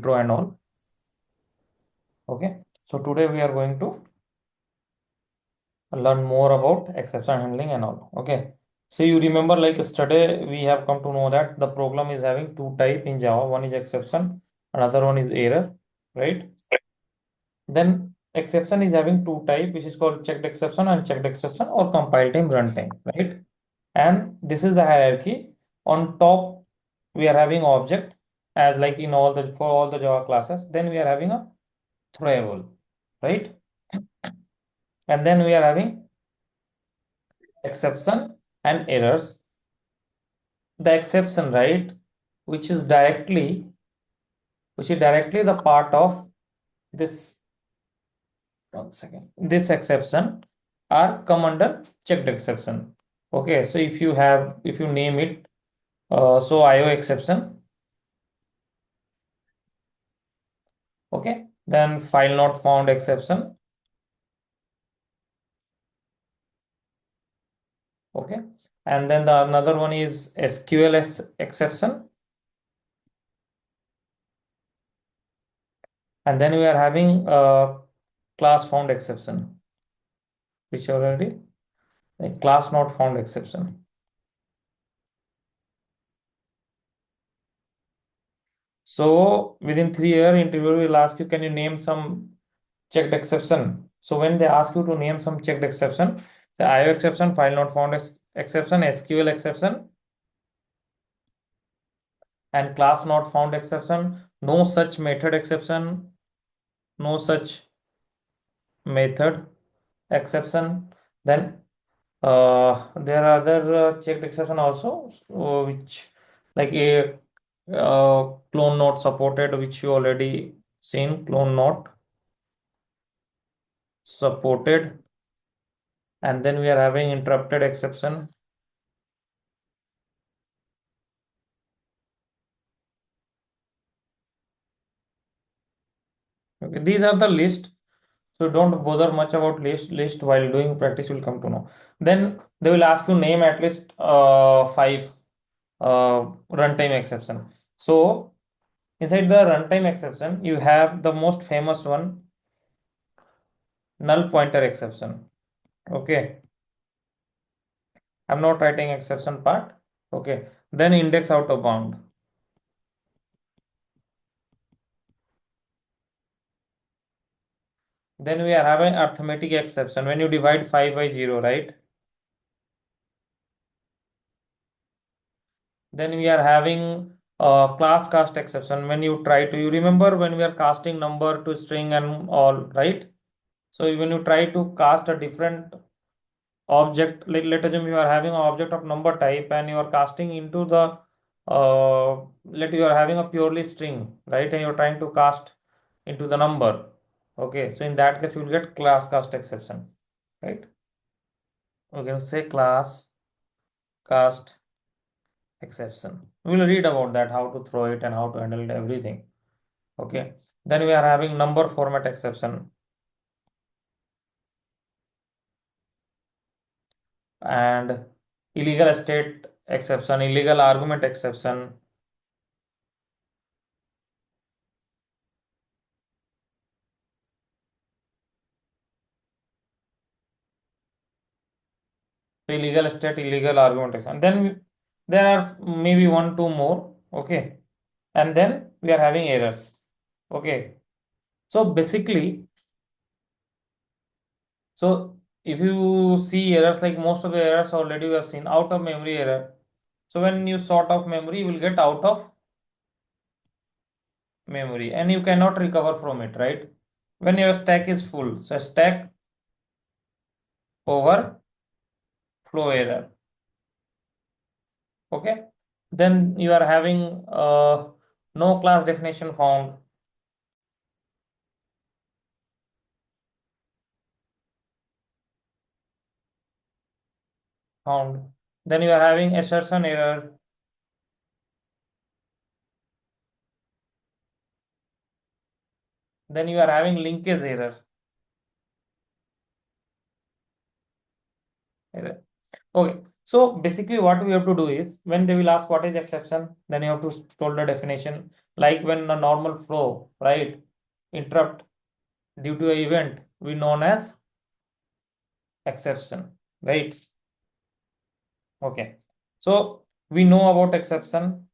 intro and all. Okay, so today we are going to learn more about exception handling and all. Okay, so you remember, like yesterday we have come to know that the program is having two type in Java. One is exception, another one is error, right? Then exception is having two type, which is called checked exception and checked exception, or compile time, runtime, right? And this is the hierarchy. On top we are having object, as like in all the for all the Java classes. Then we are having a throwable, right? And then we are having exception and errors. The exception, right, which is directly the part of this, one second, this exception are come under checked exception. Okay, so if you name it, so IO exception, okay, then file not found exception, okay, and then the another one is SQL exception, and then we are having class found exception, which already like class not found exception. So within 3 year interview will ask you, can you name some checked exception? So when they ask you to name some checked exception, the IO exception, file not found exception, SQL exception, and class not found exception, no such method exception, no such method exception. Then there are other checked exception also, which like a clone not supported, which you already seen, clone not supported. And then we are having interrupted exception. Okay, these are the list. So don't bother much about list while doing practice, will come to know. Then they will ask you name at least five runtime exception. So inside the runtime exception, you have the most famous one, null pointer exception. Okay, I'm not writing exception part. Okay, then index out of bound. Then we are having arithmetic exception when you divide 5 by 0, right? Then we are having class cast exception when you try to, you remember when we are casting number to string and all, right? So when you try to cast a different object, like let assume you are having an object of number type and you are casting into the let you are having a purely string, right? And you're trying to cast into the number. Okay, so in that case you will get class cast exception, right? Okay, say class cast exception. We will read about that, how to throw it and how to handle it, everything. Okay. Then we are having number format exception and illegal state exception, illegal argument exception. Illegal state, illegal argument exception. Then there are maybe one, two more. Okay. And then we are having errors. Okay. So basically, so if you see errors, like most of the errors already we have seen, out of memory error. So when you sort of memory, you will get out of memory and you cannot recover from it, right? When your stack is full, so stack overflow error. Okay, then you are having no class definition found. Then you are having assertion error. Then you are having linkage error. Okay, So basically what we have to do is when they will ask what is exception, then you have to tell the definition, like when the normal flow, right, interrupt due to an event we known as exception, right? Okay. So we know about exception.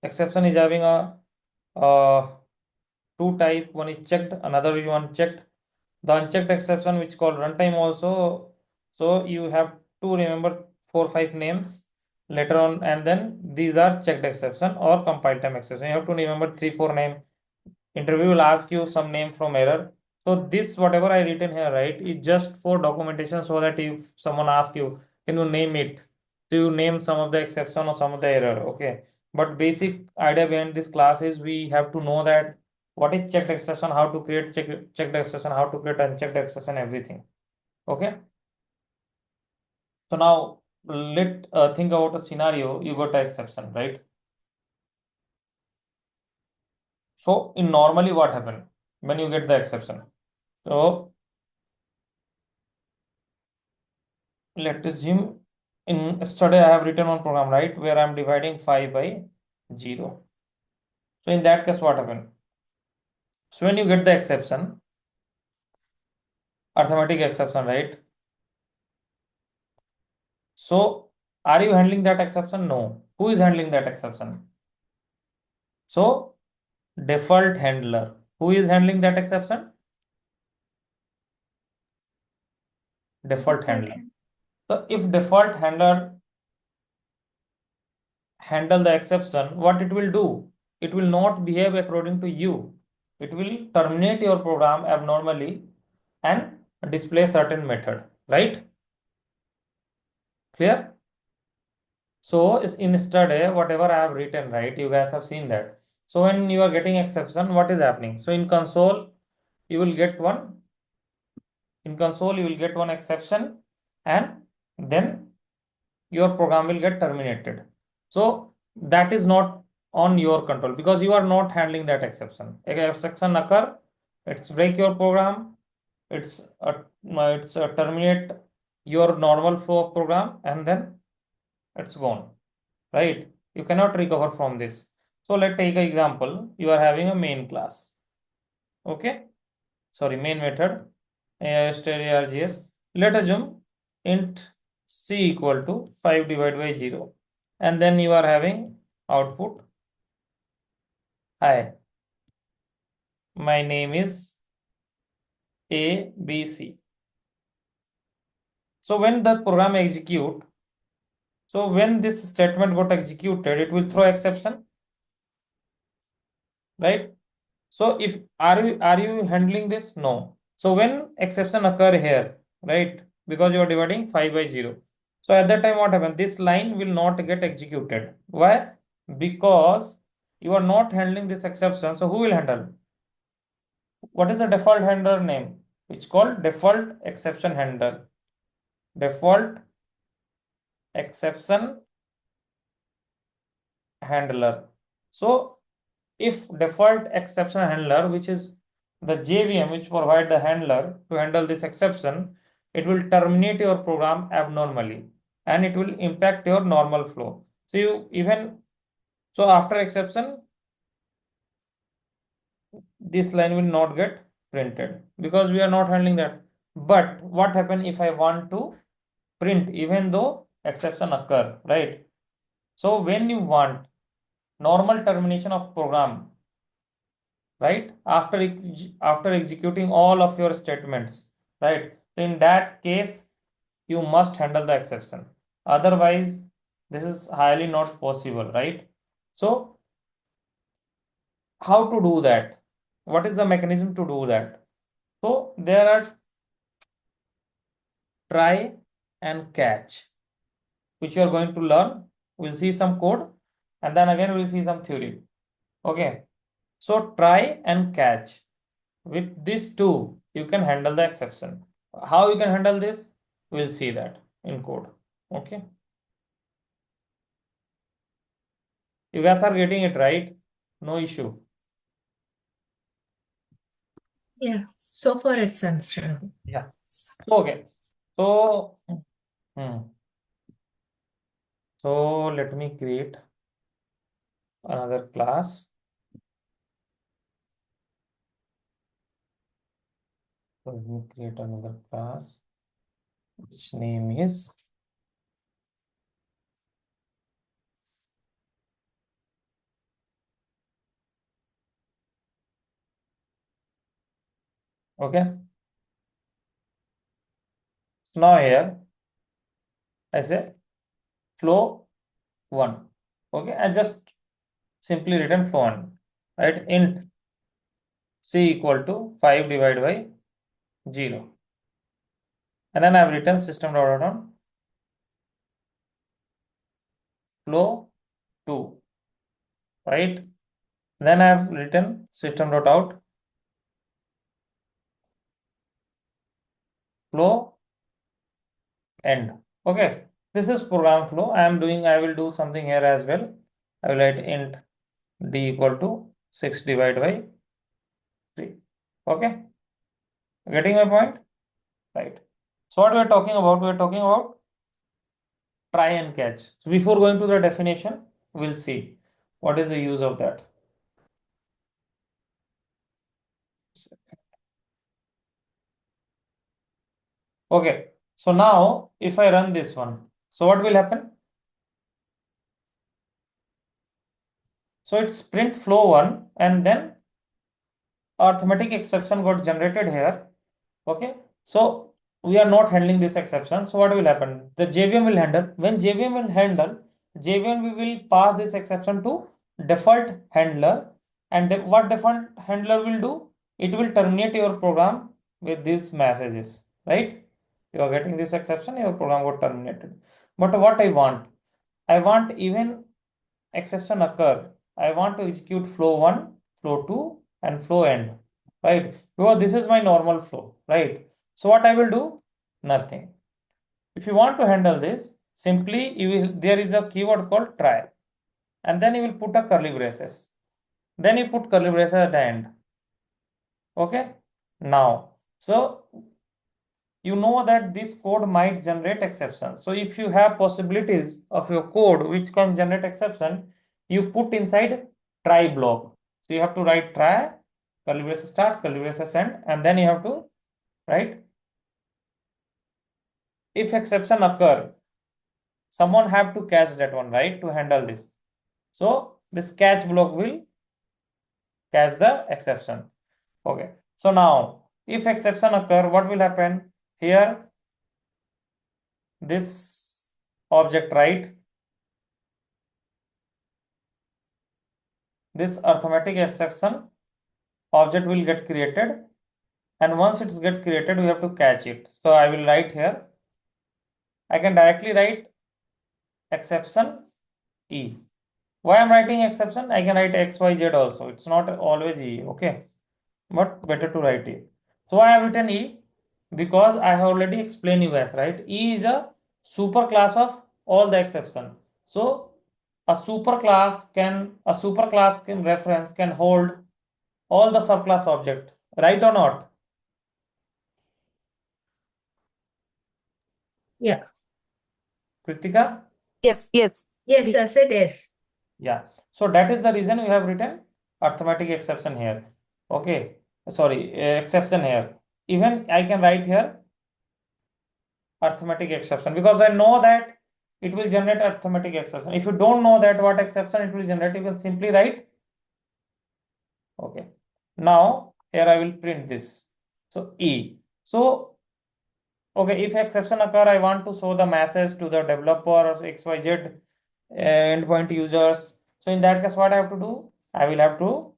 Exception is having a two type. One is checked, another is unchecked. The unchecked exception, which called runtime also. So you have to remember 4 5 names later on, and then these are checked exception or compile time exception. You have to remember 3 4 name. Interview will ask you some name from error. So this whatever I written here, right, is just for documentation, so that if someone asks you, can you name it? So you name some of the exception or some of the error. Okay. But basic idea behind this class is we have to know that what is checked exception, how to create checked exception, how to create unchecked exception, everything. Okay. So now let think about a scenario. You got an exception, right? So in normally what happen when you get the exception? So let's assume in yesterday I have written one program, right, where I'm dividing 5 by 0. So in that case, what happened? So when you get the exception, arithmetic exception, right? So are you handling that exception? No. Who is handling that exception? So default handler. Who is handling that exception? Default handler. So if default handler handle the exception, what it will do? It will not behave according to you. It will terminate your program abnormally and display certain method, right? Clear? So in study, whatever I have written, right, you guys have seen that. So when you are getting exception, what is happening? So in console, you will get one. In console, you will get one exception, and then your program will get terminated. So that is not on your control because you are not handling that exception. If exception occur, it's break your program, it's terminate your normal flow of program, and then it's gone, right? You cannot recover from this. So let's take an example. You are having a main class, okay? Sorry, main method, AISTRGS. Let assume int c equal to 5 divided by 0, and then you are having output, hi, my name is ABC. So when the program execute, so when this statement got executed, it will throw exception, right? So if are you handling this? No. So when exception occur here, right? Because you are dividing 5 by 0. So at that time, what happens? This line will not get executed. Why? Because you are not handling this exception. So who will handle? What is the default handler name? It's called default exception handler. Default exception handler. So if default exception handler, which is the JVM which provide the handler to handle this exception, it will terminate your program abnormally and it will impact your normal flow. So you even so after exception, this line will not get printed because we are not handling that. But what happen if I want to print even though exception occur, right? So when you want normal termination of program, right, after executing all of your statements, right, in that case you must handle the exception, otherwise this is highly not possible, right? So how to do that? What is the mechanism to do that? So there are try and catch, which you are going to learn. We'll see some code and then again we'll see some theory. Okay, so try and catch. With these two, you can handle the exception. How you can handle this? We'll see that in code. Okay. You guys are getting it right? No issue. Yeah, so far it's understandable. Yeah. Okay. So, hmm. So let me create another class. Let me create another class which name is okay. Now here I say flow 1. Okay, I just simply written flow 1. Right? Int c equal to 5 divided by 0. And then I've written system dot out flow 2. Right? Then I've written system dot out flow end. Okay. This is program flow. I will do something here as well. I will write int d equal to 6 divided by 3. Okay. Getting my point? Right. So what we are talking about? We are talking about try and catch. So before going to the definition, we'll see what is the use of that. Okay. So now if I run this one, so what will happen? So it's print flow 1 and then arithmetic exception got generated here. Okay. So we are not handling this exception. So what will happen? The JVM will handle. When JVM will handle, JVM we will pass this exception to default handler. And what default handler will do? It will terminate your program with these messages. Right? You are getting this exception, your program got terminated. But what I want even exception occur. I want to execute flow 1, flow 2, and flow end. Right? Because this is my normal flow. Right? So what I will do? Nothing. If you want to handle this, simply there is a keyword called try. And then you will put a curly braces. Then you put curly braces at the end. Okay? Now, so you know that this code might generate exceptions. So if you have possibilities of your code which can generate exception, you put inside try block. So you have to write try, curly braces start, curly braces end, and then you have to write if exception occur, someone have to catch that one, right, to handle this. So this catch block will catch the exception. Okay. So now if exception occur, what will happen? Here this object, right? This arithmetic exception object will get created, and once it's get created we have to catch it. So I will write here, I can directly write exception E. Why I'm writing exception? I can write XYZ also, it's not always E. Okay, but better to write E. So I have written E because I have already explained you guys, right? E is a super class of all the exception. So a super class can reference can hold all the subclass object, right or not? Yeah. Kritika? Yes, yes. Yes, I said yes. Yeah. So that is the reason we have written arithmetic exception here. Okay. Sorry, exception here. Even I can write here arithmetic exception because I know that it will generate arithmetic exception. If you don't know that what exception it will generate, you can simply write. Okay. Now here I will print this. So E. So okay, if exception occur, I want to show the message to the developer or XYZ endpoint users. So in that case, what I have to do? I will have to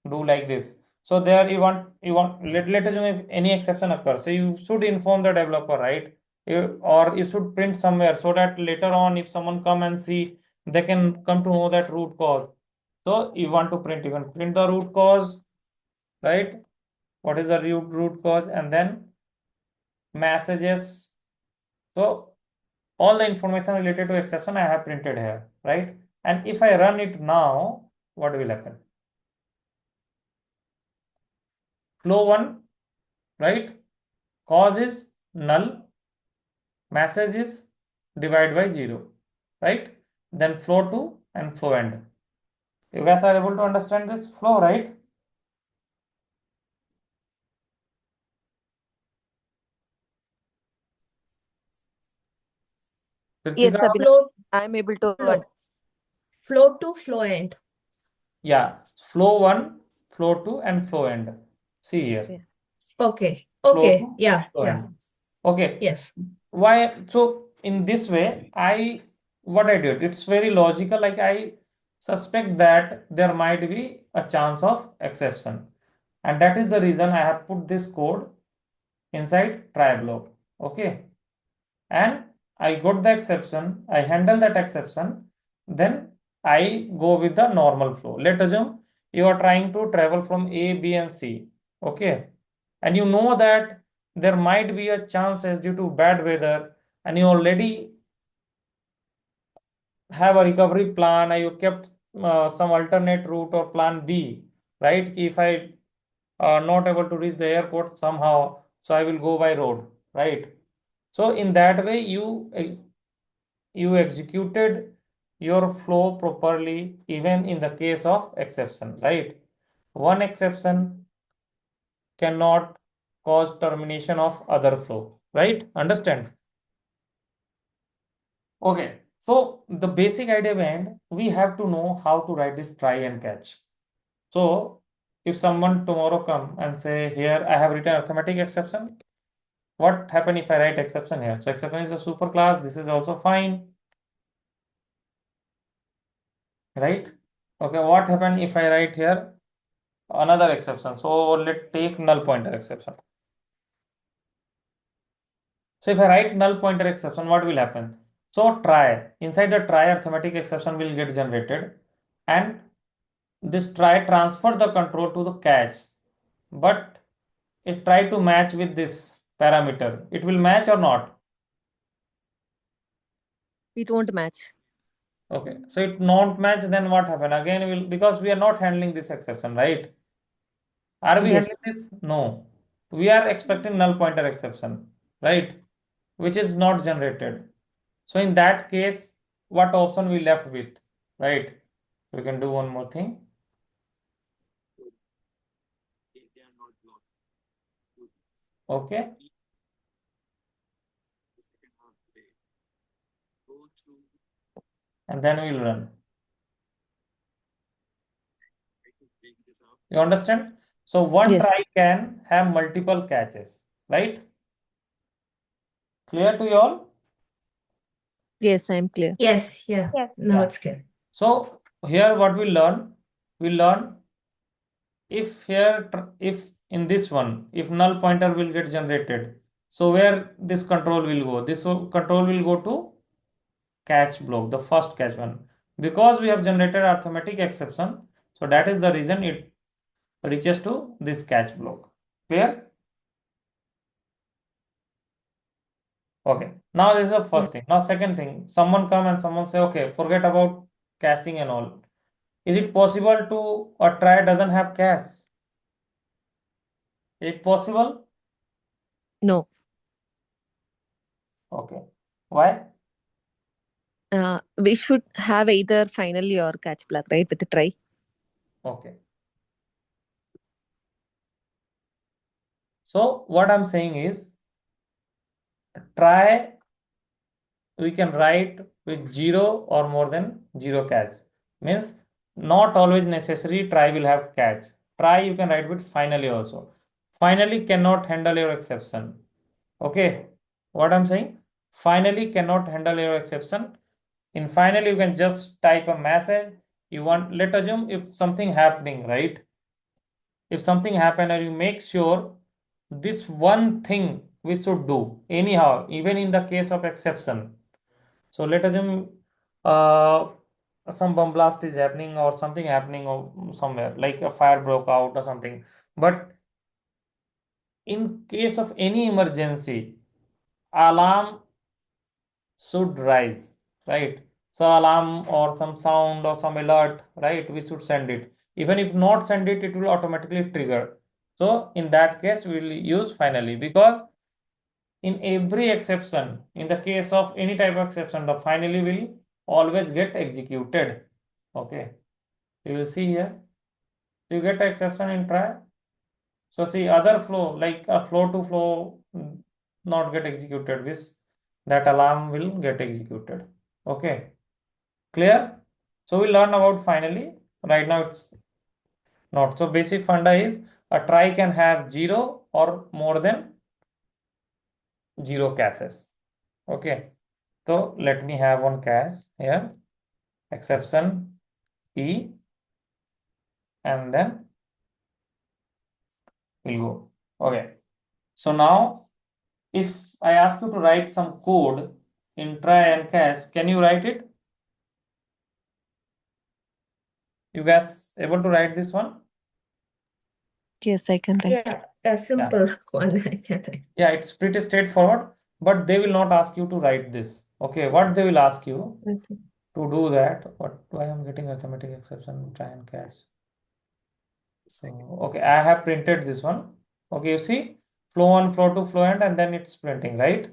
do like this. So there let assume if any exception occurs. So you should inform the developer, right? Or you should print somewhere so that later on, if someone come and see, they can come to know that root cause. So you want to print, you can print the root cause, right? What is the root cause? And then messages. So all the information related to exception I have printed here, right? And if I run it now, what will happen? Flow 1, right? Cause is null, message is divide by 0, right? then flow to and flow end. You guys are able to understand this flow, right? Yes, Ritika, Sabina, Flow, I'm able to. flow, flow to flow end. yeah, flow 1, flow 2, and flow end. See here, Yeah. Okay. flow Okay. to Yeah. flow Yeah. end. Okay, Yes. why? So in this way, what I did, it's very logical. Like I suspect that there might be a chance of exception, and that is the reason I have put this code inside try block. Okay, and I got the exception, I handle that exception, then I go with the normal flow. Let assume you are trying to travel from A, B, and C. Okay, and you know that there might be a chances due to bad weather, and you already have a recovery plan, and you kept some alternate route or plan B, right? If I not able to reach the airport somehow, so I will go by road, right? So in that way, you executed your flow properly even in the case of exception, right? One exception cannot cause termination of other flow, right? Understand? Okay, so the basic idea behind, we have to know how to write this try and catch. So if someone tomorrow come and say, here I have written arithmetic exception, what happen if I write exception here? So exception is a super class, this is also fine, right? Okay, what happen if I write here another exception? So let's take null pointer exception. So if I write null pointer exception, what will happen? So try, inside the try, arithmetic exception will get generated, and this try transfer the control to the cache, but it try to match with this parameter. It will match or not? It won't match. Okay, so it not match, then what happen? Again, will, because we are not handling this exception, right? Are we Yes. handling this? No. We are expecting null pointer exception, right? Which is not generated. So in that case, what option we left with, right? We can do one more thing. Okay. And then we'll run. You understand? So one Yes. try can have multiple catches, right? Clear to you all? Yes, I'm clear. Yes. Yeah. Yes. Now Yeah. it's clear. So here what we learn if here, if in this one, if null pointer will get generated, so where this control will go? This control will go to catch block, the first catch one. Because we have generated arithmetic exception, so that is the reason it reaches to this catch block. Clear? Okay. Now this is the Yeah. first thing. Now second thing, someone come and someone say, okay, forget about caching and all. Is it possible to a try doesn't have cache? Is it possible? No. Okay. Why? We should have either finally or catch block, right? With the try. Okay. So what I'm saying is try we can write with 0 or more than 0 catch. Means not always necessary try will have catch. Try you can write with finally also. Finally cannot handle your exception. Okay. What I'm saying? Finally cannot handle your exception. In finally you can just type a message. You want, let assume if something happening, right? If something happen and you make sure this one thing we should do anyhow, even in the case of exception. So let assume uh, some bomb blast is happening or something happening or somewhere like a fire broke out or something. But in case of any emergency, alarm should rise, right? So alarm or some sound or some alert, right? We should send it. Even if not send it, it will automatically trigger. So in that case, we will use finally, because in every exception, in the case of any type of exception, the finally will always get executed. Okay, you will see here. You get exception in try. So see other flow like a flow to flow not get executed. This that alarm will get executed. Okay, clear? So we learn about finally. Right now it's not. So basic funda is a try can have 0 or more than 0 caches. Okay. So let me have one cache here. Exception E and then we'll go. Okay. So now if I ask you to write some code in try and cache, can you write it? You guys able to write this one? Yes, I can write. Yeah, a simple one I can write. Yeah, it's pretty straightforward, but they will not ask you to write this. Okay, what they will ask you Okay. to do that? Why I'm getting arithmetic exception, try and cache. So okay, I have printed this one. Okay, you see flow 1, flow 2, flow end, and then it's printing, right?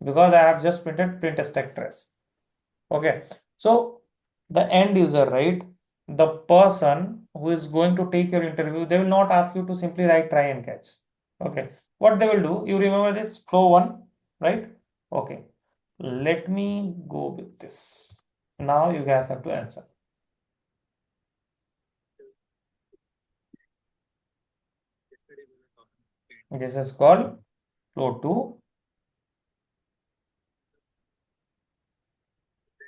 Because I have just printed print stack trace. Okay, so the end user, right? The person who is going to take your interview, they will not ask you to simply write try and catch. Okay, what they will do, you remember this flow 1, right? Okay, let me go with this. Now you guys have to answer. This is called flow 2,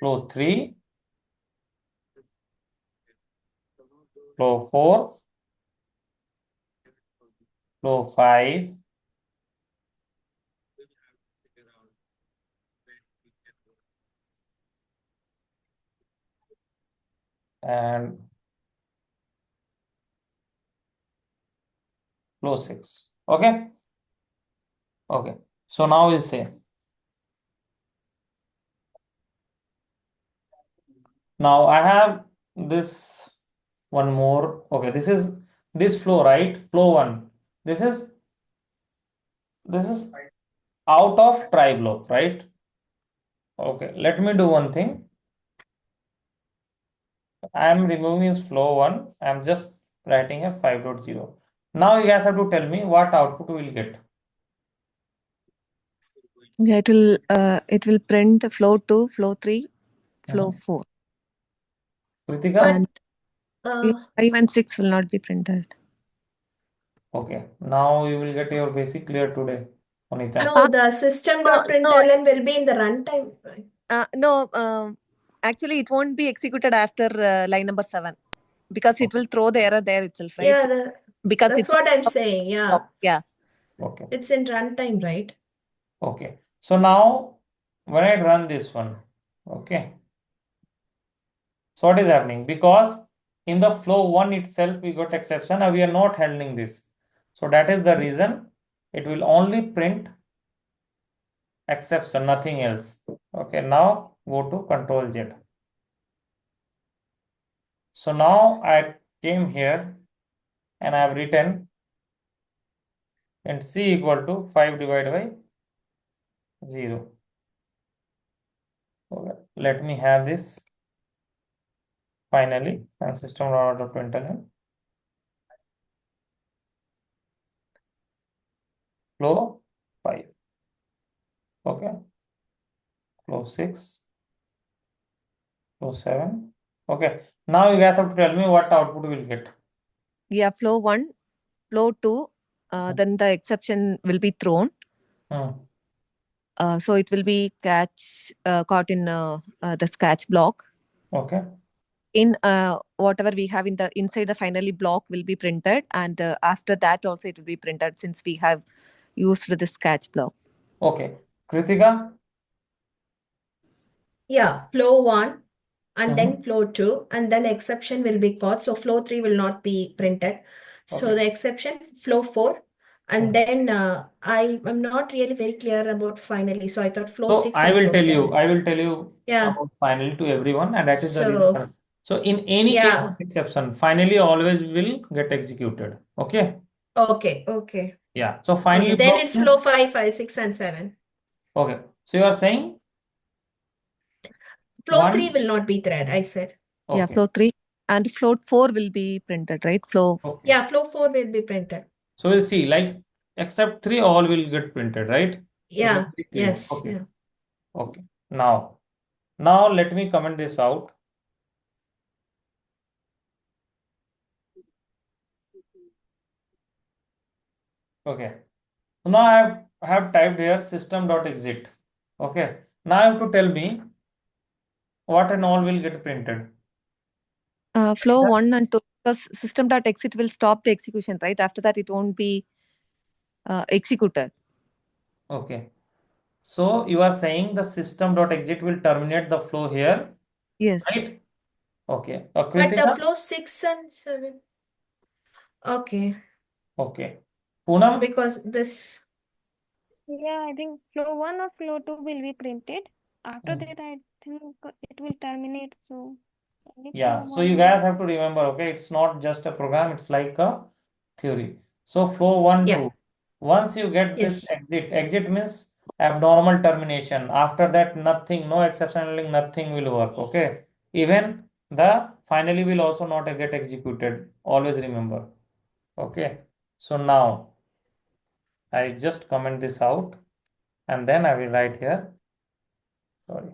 flow 3, flow 4, flow 5, and flow 6. Okay. Okay. So now we say now I have this one more. Okay, this is this flow, right? Flow 1. This is out of try block, right? Okay, let me do one thing. I am removing this flow 1. I am just writing a 5.0. Now you guys have to tell me what output we will get. Yeah, it will print flow 2, flow 3, flow 4. Kritika? And Uh, 5 and 6 will not be printed. Okay, now you will get your basic clear today, Anita. no, the system.println will be in the runtime, right? No, actually, it won't be executed after line number 7 because it will throw the error there itself, right? Yeah, Because that's it's what I'm saying. Yeah, yeah. Okay. it's in runtime, right? Okay. So now when I run this one, okay. So what is happening? Because in the flow 1 itself we got exception and we are not handling this. So that is the reason it will only print exception, nothing else. Okay, now go to Control Z. So now I came here and I have written and C equal to 5 divided by 0. Okay, let me have this finally and system out of println flow 5. Okay, flow 6, flow 7. Okay, now you guys have to tell me what output we will get. Yeah, flow 1, flow 2, then the exception will be thrown. So it will be caught in the catch block. Okay. In whatever we have in the inside the finally block will be printed, and after that also it will be printed since we have used this catch block. Okay, Kritika. Yeah, flow 1 and then flow 2 and then exception will be caught. So flow 3 will not be printed. So Okay. the exception flow 4 and then I'm not really very clear about finally. So I thought flow So 6 I and will flow tell 7. you. I will tell you Yeah. about finally to everyone, and that is the So reason. So in any case yeah. of exception, finally always will get executed. Okay. Okay. Yeah. So Okay. finally Then block it's is flow 5, 6 and 7. okay. So you are saying Flow 3 1, will not be thread, I said. Yeah, okay, flow 3 and float 4 will be printed, right? Flow. okay. Yeah, flow 4 will be printed. So we'll see, like, except 3, all will get printed, right? So Yeah, very clear. yes, Okay, yeah. okay. Now let me comment this out. Okay. So now I have typed here system.exit. Okay. Now I have to tell me what and all will get printed. Flow 1 and 2, because system.exit will stop the execution, right? After that, it won't be executed. Okay. So you are saying the system.exit will terminate the flow here, Yes. right? Okay. But the Kritika? flow 6 and 7. Okay, Okay. Poonam? because this. Yeah, I think flow 1 or flow 2 will be printed. After Hmm. that, I think it will terminate. So only Yeah, flow so 1 you will. guys have to remember, okay, it's not just a program, it's like a theory. So flow 1, Yeah. 2. Once you get this Yes. exit means abnormal termination. After that, nothing, no exception handling, nothing will work, okay? Even the finally will also not get executed. Always remember, okay? So now I just comment this out and then I will write here. Sorry.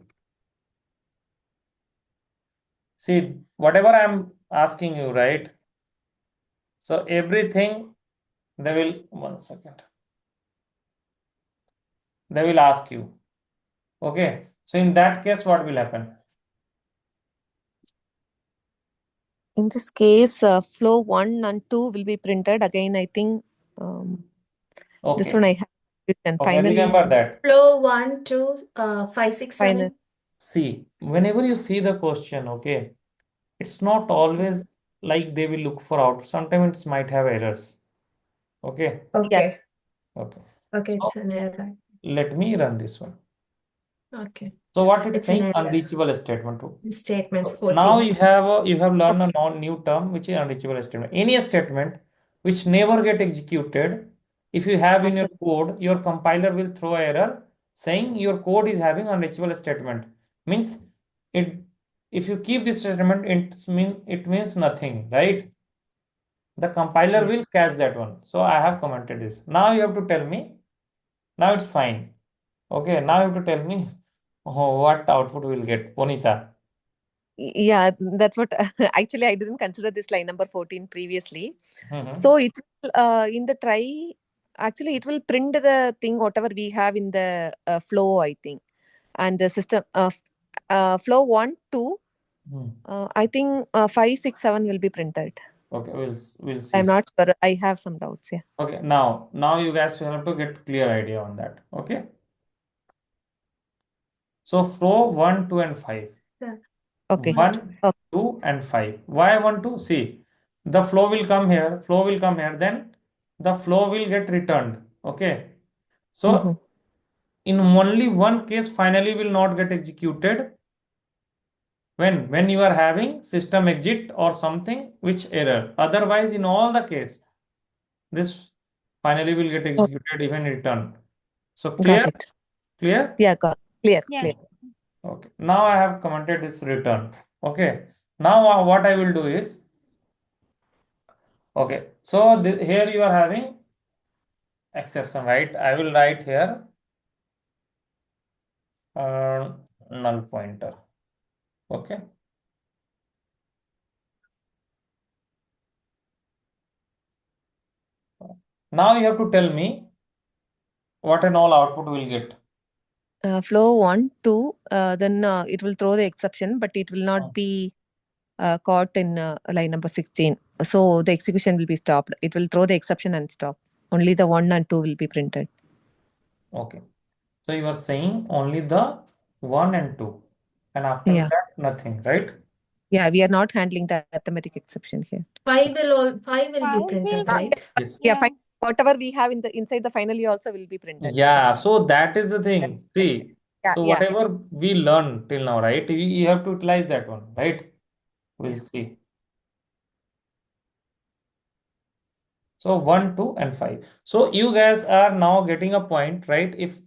See, whatever I'm asking you, right? So everything they will, 1 second, they will ask you, okay? So in that case, what will happen? In this case, flow 1 and 2 will be printed. Again, I think this Okay, one I have written. okay, Finally, remember that. Flow 1, 2, 5, 6, final. 7. See, whenever you see the question, okay, it's not Okay. always like they will look for out. Sometimes it might have errors. Okay, Yeah. Okay. okay. Okay, So it's an error. let me run this one. Okay. So what it's It's an saying, error. unreachable statement too. Statement So now 14. you have learned a Okay. new term which is unreachable statement. Any statement which never get executed, if you have in your After. code, your compiler will throw error saying your code is having unreachable statement. Means it, if you keep this statement, it means nothing, right? The compiler Yeah. will catch that one. So I have commented this. Now you have to tell me. Now it's fine. Okay. Now you have to tell me what output we'll get. Ponita. Yeah, that's what actually I didn't consider this line number 14 previously. Mhm. So it will, in the try, actually it will print the thing whatever we have in the flow, I think. And the system flow 1, 2, Hmm. I think 5, 6, 7 will be printed. Okay, we'll I'm see. not sure. I have some doubts. Yeah. Okay, now you guys will have to get clear idea on that. Okay. So flow 1, 2, and 5. Yeah. Okay. 1, Okay. 2, and 5. Why 1, 2? See, the flow will come here, flow will come here, then the flow will get returned. Okay. Mm-hmm. So in only one case, finally will not get executed when you are having system exit or something which error. Otherwise, in all the case, this finally will get Okay. executed even return. So clear? Got it. Clear? Yeah, got clear, Yeah. clear. Okay. Now I have commented this return. Okay. Now what I will do is, okay. So here you are having exception, right? I will write here uh, null pointer. Okay. Now you have to tell me what and all output will get. Flow 1, 2, then it will throw the exception, but it will not be caught in line number 16. So the execution will be stopped. It will throw the exception and stop. Only the 1 and 2 will be printed. Okay. So you are saying only the 1 and 2. And after Yeah. that, nothing, right? Yeah, we are not handling the arithmetic exception here. 5 will be 5 will printed, be. right? Yes. Yeah, Yeah. whatever we have in the inside the finally also will be printed. Yeah, so that is the thing. See, Yeah, so yeah. whatever we learn till now, right? You have to utilize that one, right? We'll Yeah. see. So 1, 2, and 5. So you guys are now getting a point, right? If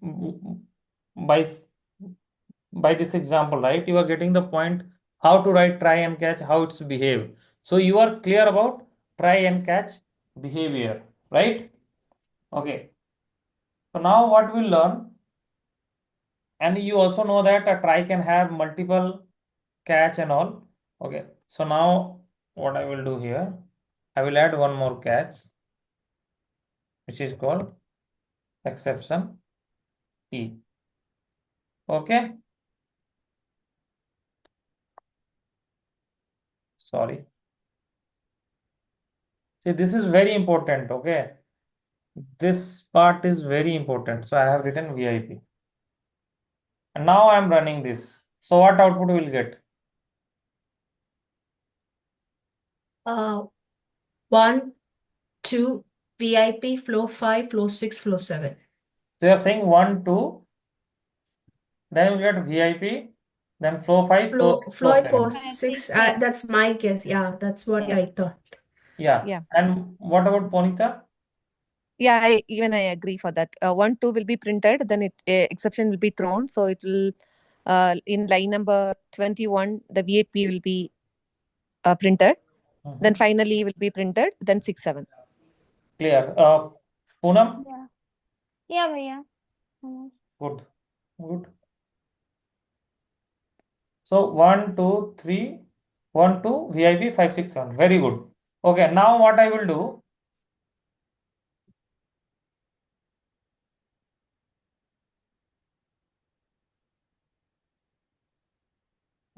by by this example, right? You are getting the point how to write try and catch, how it's behave. So you are clear about try and catch behavior, right? Okay. So now what we'll learn, and you also know that a try can have multiple catch and all. Okay. So now what I will do here, I will add one more catch, which is called exception E. Okay. Sorry. See, this is very important. Okay. This part is very important. So I have written VIP. And now I am running this. So what output will get? 1, 2, VIP, flow 5, flow 6, flow 7. So you are saying 1, 2, then you get VIP, then flow 5, flow 6, flow 5, 4, 7. 6. Yeah. That's my guess. Yeah, that's what Yeah. I thought. Yeah. Yeah. And what about Ponita? Yeah, I agree for that. 1, 2 will be printed, then exception will be thrown. So it will, in line number 21, the VAP will be printed. Then finally will be printed, then 6, 7. Clear. Poonam? Yeah. Yeah, Bhaiya. Good. Good. So 1, 2, 3, 1, 2, VIP 5, 6, 7. Very good. Okay, now what I will do?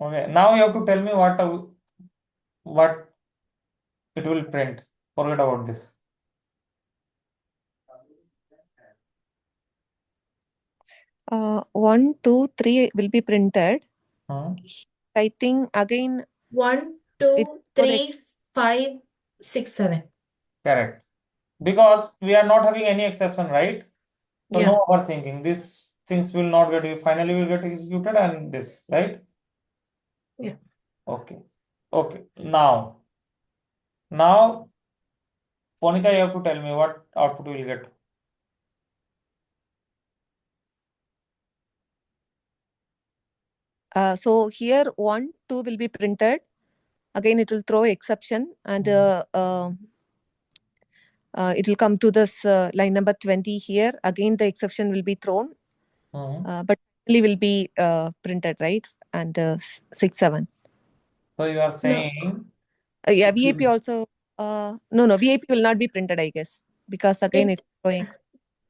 Okay, now you have to tell me what it will print. Forget about this. 1, 2, 3 will be printed. Hmm. I think again 1, it 2, for the 3, 5, 6, 7. Correct. Because we are not having any exception, right? So yeah. no overthinking. These things will not get finally will get executed and this, right? Yeah. Okay. Okay. Now, Ponika, you have to tell me what output we will get. So here 1, 2 will be printed. Again, it will throw exception, and it will come to this line number 20 here. Again, the exception will be thrown, but finally will be printed, right? And 6, 7. So you are No. saying Yeah, VAP also. No, VAP will not be printed, I guess, because again it's throwing.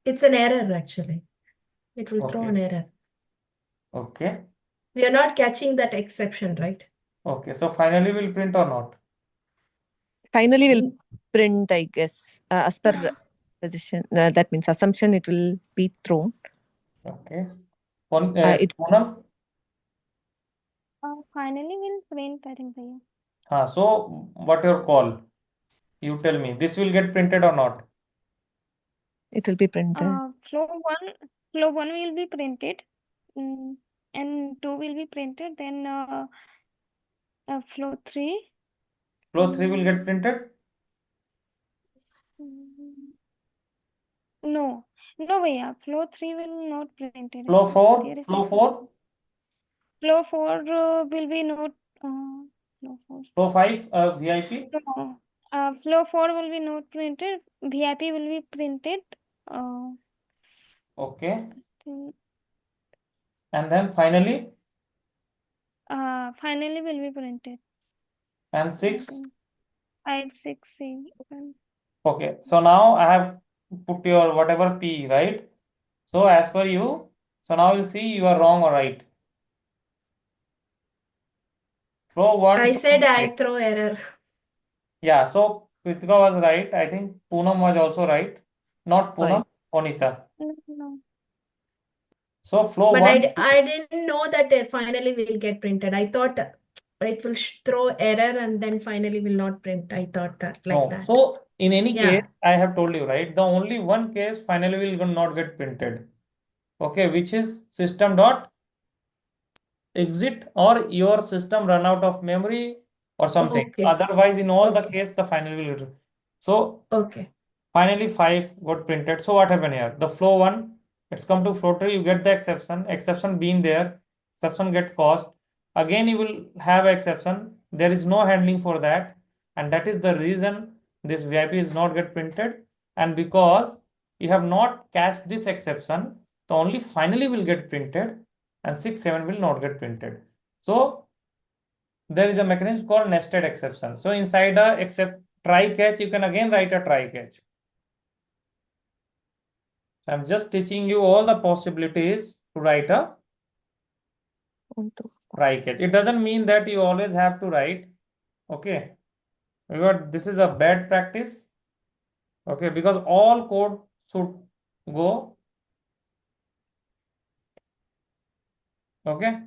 It's an error actually. It will throw okay. an error. Okay. We are not catching that exception, right? Okay. So finally we'll print or not? Finally will print, I guess, as per suggestion. That means assumption it will be thrown. Okay. It Poonam? Finally, we'll print, I think, Bhaiya. So what your call? You tell me. This will get printed or not? It will be printed. Flow one will be printed, and 2 will be printed. Then flow 3. Flow 3 will get printed? No, Bhaiya. Flow 3 will not printed. Flow Actually. 4? There is Flow exception. 4? Flow 4 will be not. Flow 4. Flow 5? VIP? No. Flow 4 will be not printed. VIP will be printed. Okay. Then, And then finally? finally will be printed. And 6? 5, 6, 7. Okay. So now I have put your whatever P, right? So as per you, so now you see you are wrong or right. Flow 1. I 2, said 3. I throw error. Yeah. So Kritika was right. I think Poonam was also right. Not Poonam, Ponita. No. So flow But 1. I didn't know that it finally will get printed. I thought it will throw error and then finally will not print. I thought that like No. that. So in any Yeah. case, I have told you, right? The only one case finally will not get printed. Okay, which is system dot exit or your system run out of memory or something. Okay. Otherwise, in all the Okay. case, the final will. So Okay. finally 5 got printed. So what happened here? The flow 1, it's come to flow 3, you get the exception. Exception being there. exception get caused, again you will have exception. There is no handling for that, and that is the reason this VIP is not get printed. And because you have not catched this exception, the only finally will get printed, and 6, 7 will not get printed. So there is a mechanism called nested exception. So inside a except try catch, you can again write a try catch. I'm just teaching you all the possibilities to write a 1, 2. try catch. It doesn't mean that you always have to write. Okay, because this is a bad practice. Okay, because all code should go. Okay.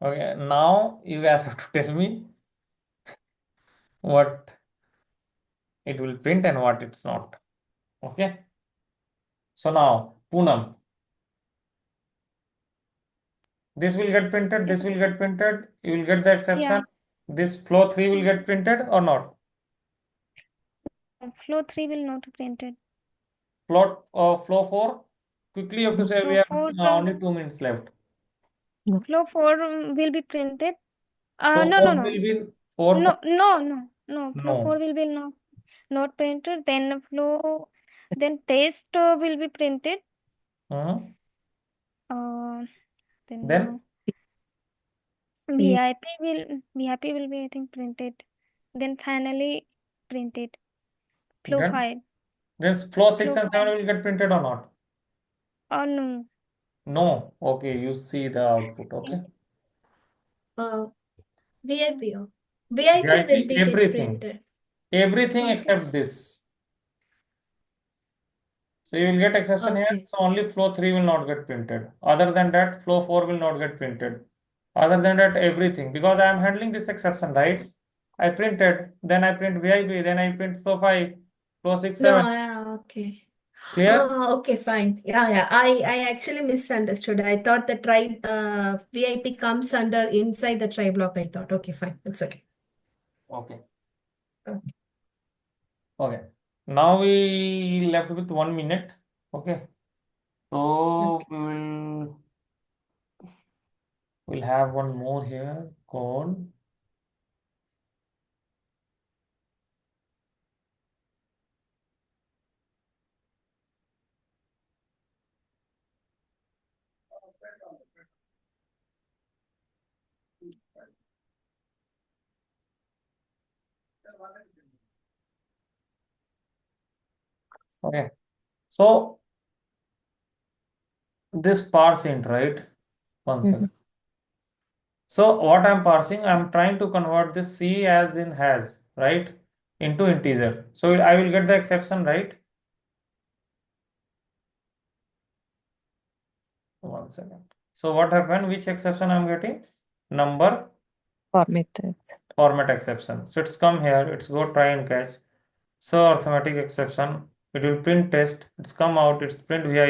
Okay, now you guys have to tell me what it will print and what it's not. Okay. So now, Poonam, this will get printed, this Yes, will get printed, you will get the exception. yeah. This flow 3 will get printed or not? Flow 3 will not be printed. Flow 4, quickly you have to say we Flow have 4, only 2 minutes left. flow 4 will be printed. Flow No, 4 no, no. will be 4. No, no, no, no. Flow No. 4 will be not printed. Then then test will be printed. Mhm. Then VIP will be, I think, printed. Then finally printed. Flow Then 5. this flow 6 Flow and 7 will get printed or not? no. No. Okay, you see the output. Okay. VIP. VIP will VIP, be get everything. printed. Everything Okay. except this. So you will get exception here. Okay. So only flow 3 will not get printed. Other than that, flow 4 will not get printed. Other than that, everything. Because I am handling this exception, right? I printed, then I print VIP, then I print flow 5, flow 6, No, 7. okay. Clear? Okay, fine. Yeah. I actually misunderstood. I thought the try VIP comes under inside the try block. I thought. Okay, fine. It's okay. Okay. Okay. Okay. Now we left with 1 minute. Okay. So Okay. we'll have one more here called okay. So this parse int, right? One second. So what I'm parsing, I'm trying to convert this C as in has, right, into integer. So I will get the exception, right? One second. So what happened? Which exception I'm getting? Number format exception. So it's come here. It's go try and catch. So arithmetic exception. It will print test. It's come out. It's print VIP.